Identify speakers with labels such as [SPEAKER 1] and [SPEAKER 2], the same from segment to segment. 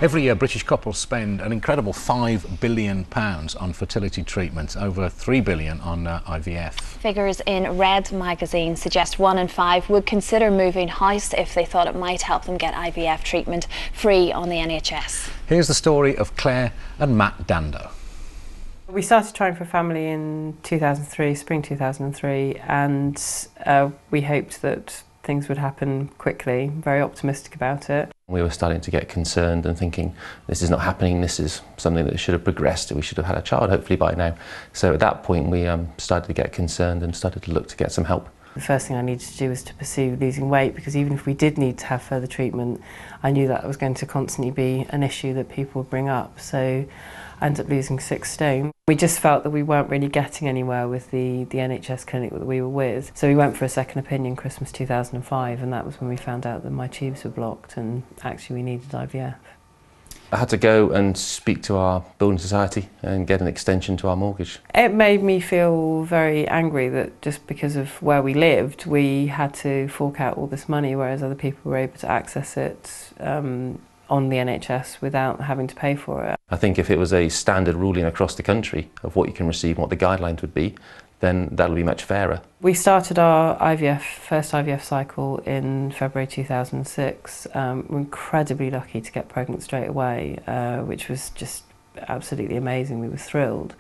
[SPEAKER 1] Every year, British couples spend an incredible £5 billion on fertility treatment, over £3 billion on IVF.
[SPEAKER 2] Figures in Red magazine suggest 1 in 5 would consider moving house if they thought it might help them get IVF treatment free on the NHS.
[SPEAKER 1] Here's the story of Claire and Matt Dando.
[SPEAKER 3] We started trying for a family in 2003, spring 2003, and we hoped that things would happen quickly. Very optimistic about it.
[SPEAKER 4] We were starting to get concerned and thinking, this is not happening, this is something that should have progressed, we should have had a child hopefully by now. So at that point we started to get concerned and started to look to get some help.
[SPEAKER 3] The first thing I needed to do was to pursue losing weight, because even if we did need to have further treatment, I knew that was going to constantly be an issue that people would bring up. So I ended up losing 6 stone. We just felt that we weren't really getting anywhere with the NHS clinic that we were with. So we went for a second opinion Christmas 2005, and that was when we found out that my tubes were blocked and actually we needed IVF.
[SPEAKER 4] I had to go and speak to our building society and get an extension to our mortgage. It
[SPEAKER 3] made me feel very angry that just because of where we lived, we had to fork out all this money, whereas other people were able to access it on the NHS without having to pay for it.
[SPEAKER 4] I think if it was a standard ruling across the country of what you can receive and what the guidelines would be, then that'll be much fairer. We
[SPEAKER 3] started our first IVF cycle in February 2006. We're incredibly lucky to get pregnant straight away, which was just absolutely amazing. We were thrilled.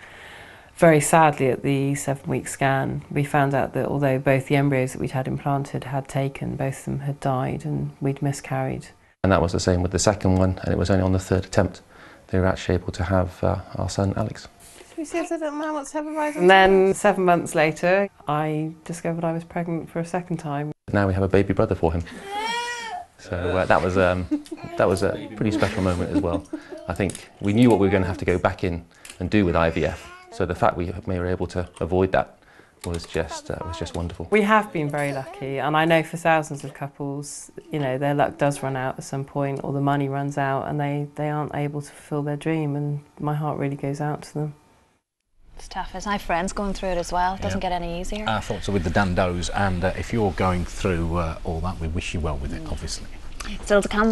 [SPEAKER 3] Very sadly, at the 7-week scan, we found out that although both the embryos that we'd had implanted had taken, both of them had died and we'd miscarried.
[SPEAKER 4] And that was the same with the second one, and it was only on the 3rd attempt they were actually able to have our son Alex.
[SPEAKER 3] And then 7 months later, I discovered I was pregnant for a second time.
[SPEAKER 4] Now we have a baby brother for him. So that was a pretty special moment as well. I think we knew what we were going to have to go back in and do with IVF. So the fact we were able to avoid that was just wonderful.
[SPEAKER 3] We have been very lucky, and I know for thousands of couples, you know, their luck does run out at some point, or the money runs out, and they aren't able to fulfil their dream. And my heart really goes out to them.
[SPEAKER 2] It's tough. As I have friends going through it as well. It doesn't get any easier.
[SPEAKER 1] Our thoughts are with the Dandos, and if you're going through all that, we wish you well with it, obviously.
[SPEAKER 2] Still to come.